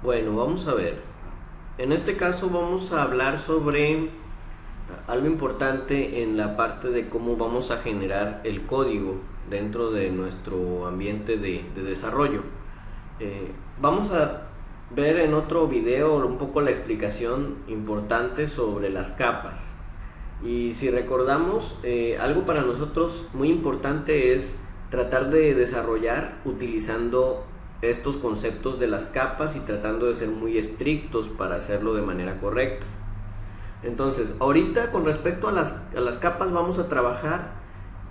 Bueno, vamos a ver. En este caso vamos a hablar sobre algo importante en la parte de cómo vamos a generar el código dentro de nuestro ambiente de desarrollo. Vamos a ver en otro video un poco la explicación importante sobre las capas. Y si recordamos, algo para nosotros muy importante es tratar de desarrollar utilizando estos conceptos de las capas y tratando de ser muy estrictos para hacerlo de manera correcta. Entonces, ahorita con respecto a las capas vamos a trabajar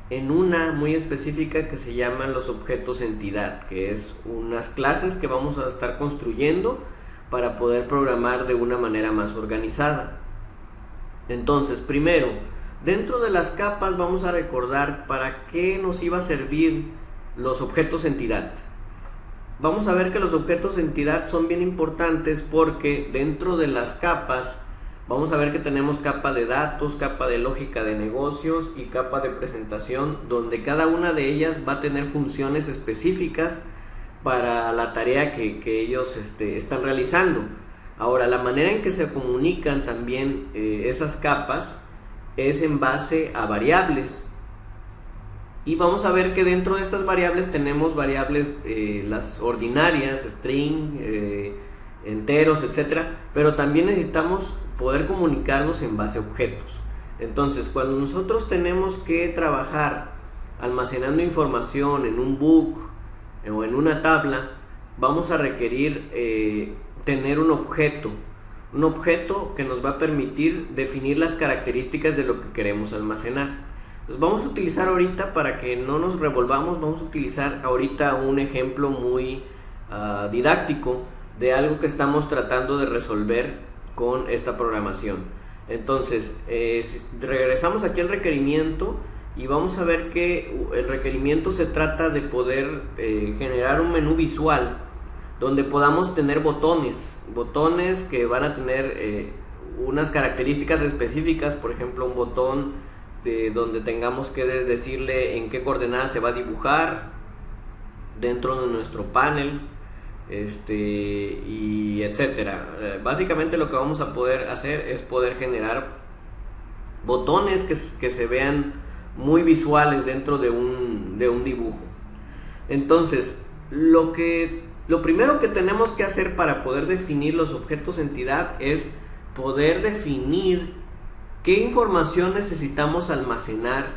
en una muy específica que se llaman los objetos entidad, que es unas clases que vamos a estar construyendo para poder programar de una manera más organizada. Entonces, primero, dentro de las capas vamos a recordar para qué nos iba a servir los objetos entidad. Vamos a ver que los objetos entidad son bien importantes porque dentro de las capas vamos a ver que tenemos capa de datos, capa de lógica de negocios y capa de presentación, donde cada una de ellas va a tener funciones específicas para la tarea que ellos están realizando. Ahora, la manera en que se comunican también esas capas es en base a variables. Y vamos a ver que dentro de estas variables tenemos variables, las ordinarias, string, enteros, etcétera, pero también necesitamos poder comunicarnos en base a objetos. Entonces, cuando nosotros tenemos que trabajar almacenando información en un book o en una tabla, vamos a requerir tener un objeto que nos va a permitir definir las características de lo que queremos almacenar. Entonces vamos a utilizar ahorita, para que no nos revolvamos, vamos a utilizar ahorita un ejemplo muy didáctico de algo que estamos tratando de resolver con esta programación. Entonces, si regresamos aquí al requerimiento y vamos a ver que el requerimiento se trata de poder generar un menú visual donde podamos tener botones que van a tener unas características específicas. Por ejemplo, un botón donde tengamos que decirle en qué coordenadas se va a dibujar dentro de nuestro panel, y etcétera. Básicamente lo que vamos a poder hacer es poder generar botones que se vean muy visuales dentro de un dibujo. Entonces, lo primero que tenemos que hacer para poder definir los objetos entidad es poder definir qué información necesitamos almacenar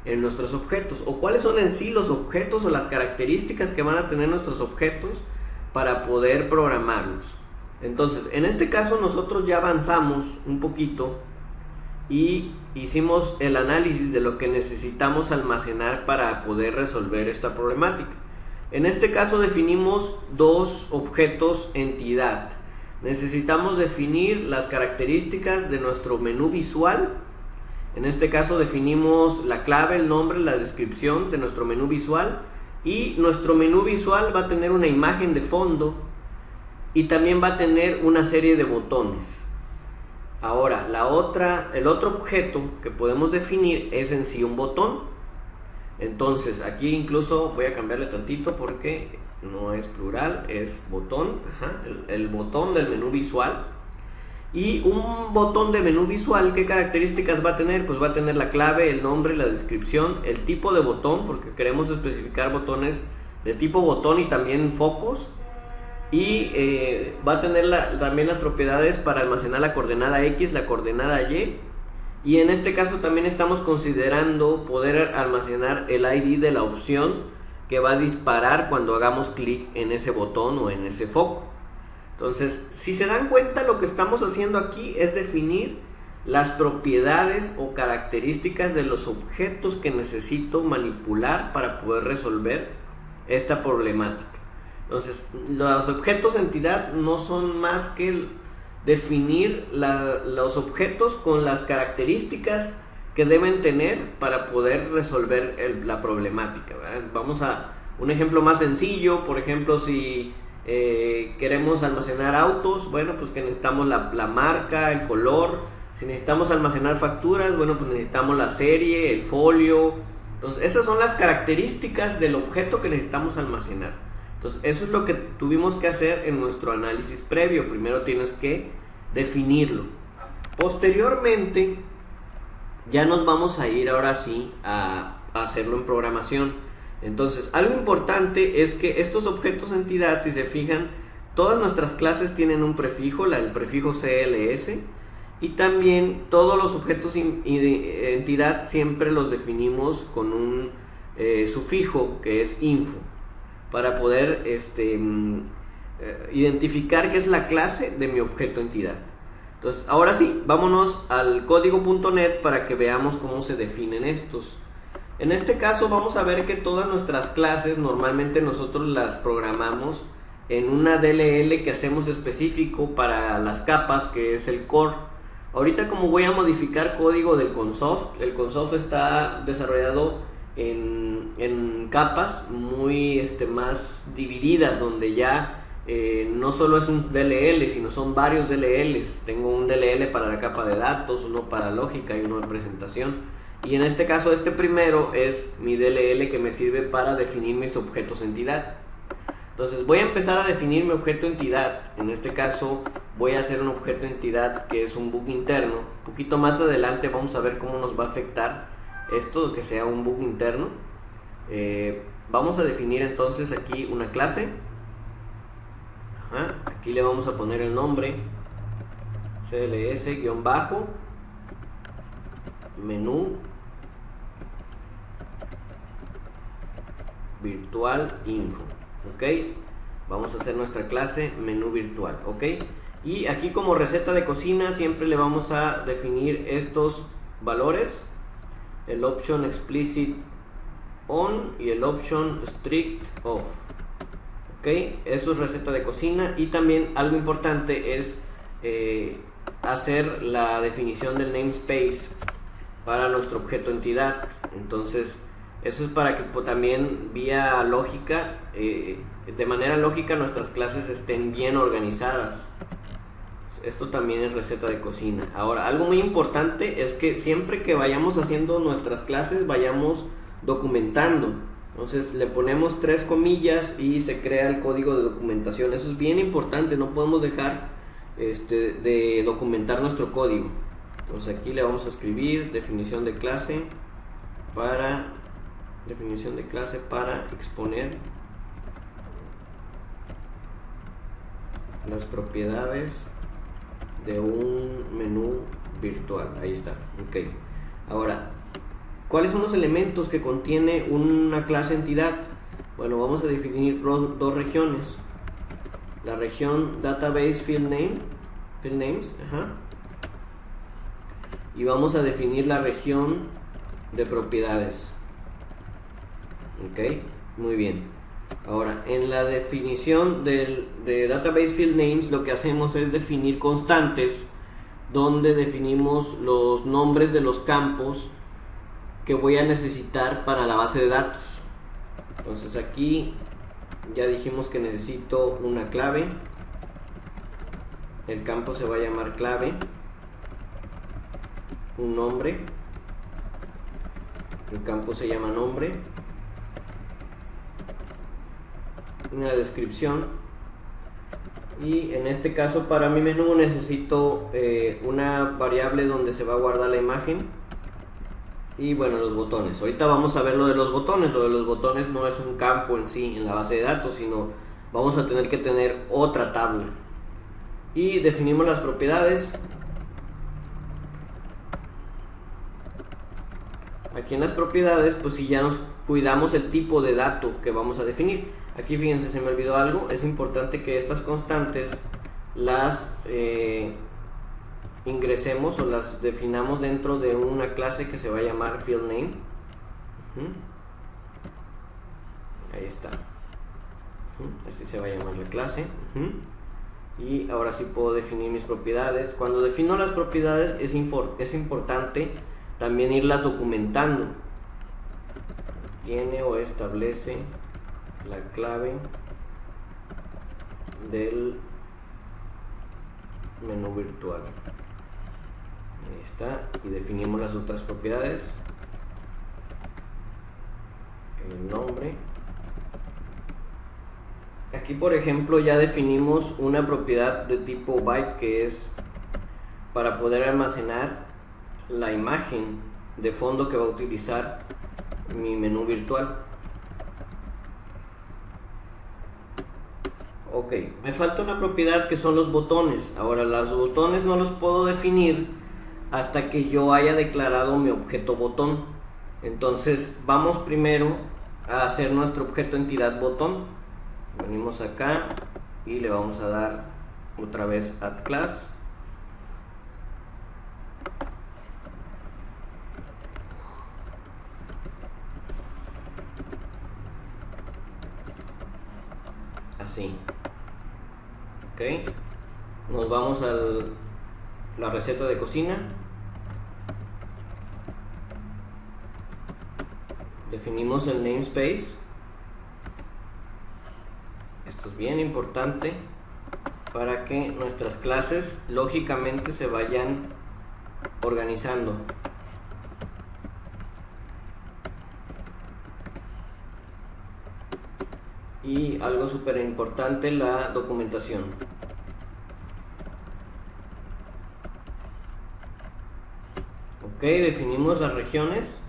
en nuestros objetos, o cuáles son en sí los objetos o las características que van a tener nuestros objetos para poder programarlos. Entonces, en este caso nosotros ya avanzamos un poquito y hicimos el análisis de lo que necesitamos almacenar para poder resolver esta problemática. En este caso definimos dos objetos entidad. Necesitamos definir las características de nuestro menú visual. En este caso definimos la clave, el nombre, la descripción de nuestro menú visual, y nuestro menú visual va a tener una imagen de fondo y también va a tener una serie de botones. Ahora, el otro objeto que podemos definir es en sí un botón. Entonces, aquí incluso voy a cambiarle tantito porque no es plural, es botón. El botón del menú visual. Y un botón de menú visual, ¿qué características va a tener? Pues va a tener la clave, el nombre, la descripción, el tipo de botón, porque queremos especificar botones de tipo botón y también focos. Y va a tener también las propiedades para almacenar la coordenada X, la coordenada Y. Y en este caso también estamos considerando poder almacenar el ID de la opción que va a disparar cuando hagamos clic en ese botón o en ese foco. Entonces, si se dan cuenta, lo que estamos haciendo aquí es definir las propiedades o características de los objetos que necesito manipular para poder resolver esta problemática. Entonces, los objetos entidad no son más que definir los objetos con las características que deben tener para poder resolver la problemática, ¿verdad? Vamos a un ejemplo más sencillo. Por ejemplo, si queremos almacenar autos, bueno, pues que necesitamos la marca, el color. Si necesitamos almacenar facturas, bueno, pues necesitamos la serie, el folio. Entonces, esas son las características del objeto que necesitamos almacenar. Entonces eso es lo que tuvimos que hacer en nuestro análisis previo. Primero tienes que definirlo. Posteriormente ya nos vamos a ir ahora sí a hacerlo en programación. Entonces algo importante es que estos objetos entidad, si se fijan, todas nuestras clases tienen un prefijo, el prefijo CLS, y también todos los objetos entidad siempre los definimos con un sufijo que es info, para poder identificar qué es la clase de mi objeto entidad. Entonces, ahora sí, vámonos al código.net para que veamos cómo se definen estos. En este caso vamos a ver que todas nuestras clases normalmente nosotros las programamos en una DLL que hacemos específico para las capas, que es el core. Ahorita, como voy a modificar código del Consoft, el Consoft está desarrollado en capas muy más divididas, donde ya no solo es un DLL, sino son varios DLLs. Tengo un DLL para la capa de datos, uno para lógica y uno de presentación. Y en este caso este primero es mi DLL que me sirve para definir mis objetos entidad. Entonces voy a empezar a definir mi objeto entidad. En este caso voy a hacer un objeto entidad que es un bug interno. Un poquito más adelante vamos a ver cómo nos va a afectar esto, que sea un bug interno. Vamos a definir entonces aquí una clase. Aquí le vamos a poner el nombre CLS-menú virtual info. Ok, vamos a hacer nuestra clase menú virtual. Ok, y aquí como receta de cocina siempre le vamos a definir estos valores: el option explicit on y el option strict off. Ok, eso es receta de cocina. Y también algo importante es hacer la definición del namespace para nuestro objeto entidad. Entonces eso es para que también vía lógica, de manera lógica, nuestras clases estén bien organizadas. Esto también es receta de cocina. Ahora, algo muy importante es que siempre que vayamos haciendo nuestras clases vayamos documentando. Entonces le ponemos 3 comillas y se crea el código de documentación. Eso es bien importante, no podemos dejar de documentar nuestro código. Entonces aquí le vamos a escribir definición de clase para exponer las propiedades de un menú virtual. Ahí está. Ok. Ahora, ¿cuáles son los elementos que contiene una clase entidad? Bueno, vamos a definir dos regiones. La región database field names, y vamos a definir la región de propiedades. Ok, muy bien. Ahora, en la definición de database field names, lo que hacemos es definir constantes donde definimos los nombres de los campos que voy a necesitar para la base de datos. Entonces aquí ya dijimos que necesito una clave. El campo se va a llamar clave. Un nombre. El campo se llama nombre. Una descripción. Y en este caso para mi menú necesito una variable donde se va a guardar la imagen. Y bueno, los botones. Ahorita vamos a ver lo de los botones. Lo de los botones no es un campo en sí en la base de datos, sino vamos a tener que tener otra tabla. Y definimos las propiedades. Aquí en las propiedades, pues si ya nos cuidamos el tipo de dato que vamos a definir. Aquí fíjense, se me olvidó algo. Es importante que estas constantes las ingresemos o las definamos dentro de una clase que se va a llamar field name. Ahí está. Así se va a llamar la clase. Y ahora sí puedo definir mis propiedades. Cuando defino las propiedades es importante también irlas documentando. Tiene o establece la clave del menú virtual. Ahí está. Y definimos las otras propiedades. El nombre. Aquí por ejemplo ya definimos una propiedad de tipo byte que es para poder almacenar la imagen de fondo que va a utilizar mi menú virtual. Ok, me falta una propiedad que son los botones. Ahora los botones no los puedo definir hasta que yo haya declarado mi objeto botón. Entonces vamos primero a hacer nuestro objeto entidad botón. Venimos acá y le vamos a dar otra vez add class. Así. Ok. Nos vamos a la receta de cocina. Definimos el namespace. Esto es bien importante para que nuestras clases lógicamente se vayan organizando. Y algo súper importante, la documentación. Ok, definimos las regiones.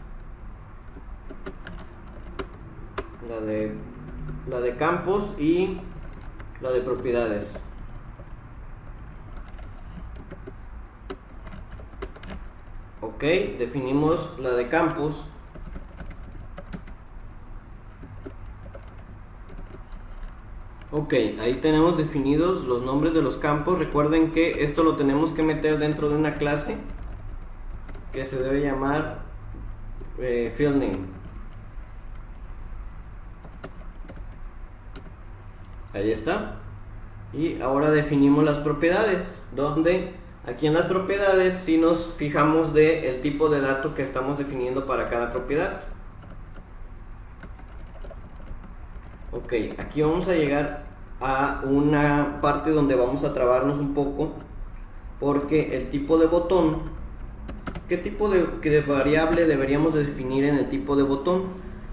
La de campos y la de propiedades. Ok, definimos la de campos. Ok, ahí tenemos definidos los nombres de los campos. Recuerden que esto lo tenemos que meter dentro de una clase que se debe llamar field name. Ahí está. Y ahora definimos las propiedades, donde aquí en las propiedades sí nos fijamos del tipo de dato que estamos definiendo para cada propiedad. Ok, aquí vamos a llegar a una parte donde vamos a trabarnos un poco, porque el tipo de botón, ¿qué tipo de variable deberíamos definir en el tipo de botón?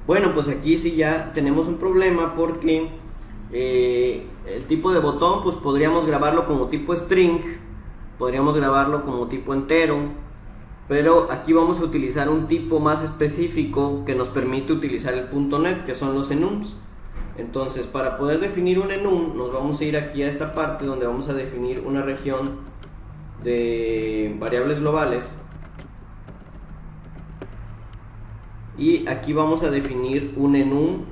Bueno, pues aquí sí ya tenemos un problema, porque el tipo de botón pues podríamos grabarlo como tipo string, podríamos grabarlo como tipo entero, pero aquí vamos a utilizar un tipo más específico que nos permite utilizar el .NET, que son los enums. Entonces, para poder definir un enum, nos vamos a ir aquí a esta parte donde vamos a definir una región de variables globales. Y aquí vamos a definir un enum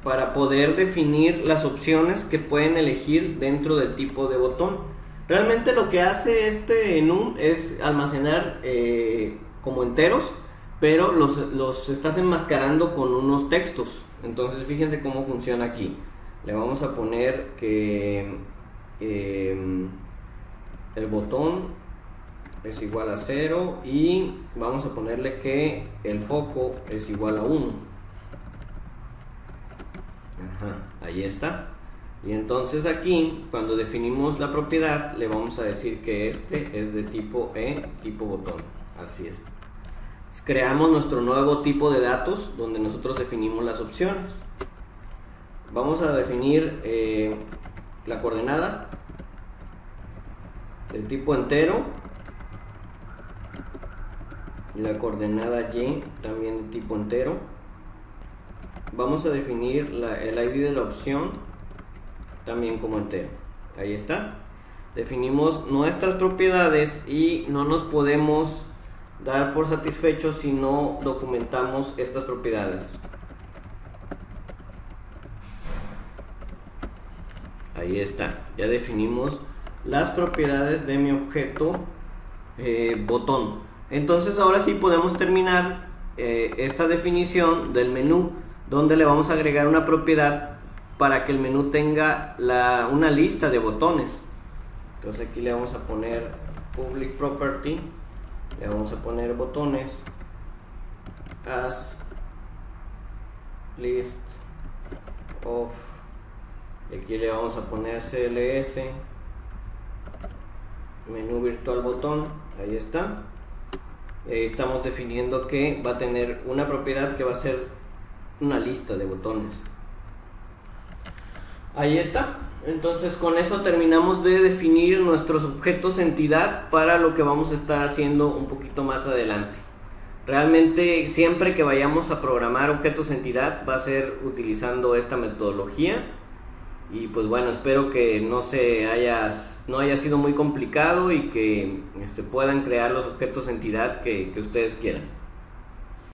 para poder definir las opciones que pueden elegir dentro del tipo de botón. Realmente lo que hace este enum es almacenar como enteros, pero los estás enmascarando con unos textos. Entonces fíjense cómo funciona aquí. Le vamos a poner que el botón es igual a 0 y vamos a ponerle que el foco es igual a 1. Ahí está. Y entonces aquí, cuando definimos la propiedad, le vamos a decir que este es de tipo tipo botón. Así es. Creamos nuestro nuevo tipo de datos donde nosotros definimos las opciones. Vamos a definir la coordenada, el tipo entero, la coordenada y también de tipo entero. Vamos a definir el ID de la opción también como entero. Ahí está. Definimos nuestras propiedades y no nos podemos dar por satisfechos si no documentamos estas propiedades. Ahí está. Ya definimos las propiedades de mi objeto botón. Entonces ahora sí podemos terminar esta definición del menú, donde le vamos a agregar una propiedad para que el menú tenga una lista de botones. Entonces aquí le vamos a poner public property, le vamos a poner botones as list of, y aquí le vamos a poner cls menú virtual botón. Ahí está. estamos definiendo que va a tener una propiedad que va a ser una lista de botones. Ahí está. Entonces con eso terminamos de definir nuestros objetos entidad para lo que vamos a estar haciendo un poquito más adelante. Realmente siempre que vayamos a programar objetos entidad va a ser utilizando esta metodología. Y pues bueno, espero que no haya sido muy complicado y que puedan crear los objetos entidad que ustedes quieran.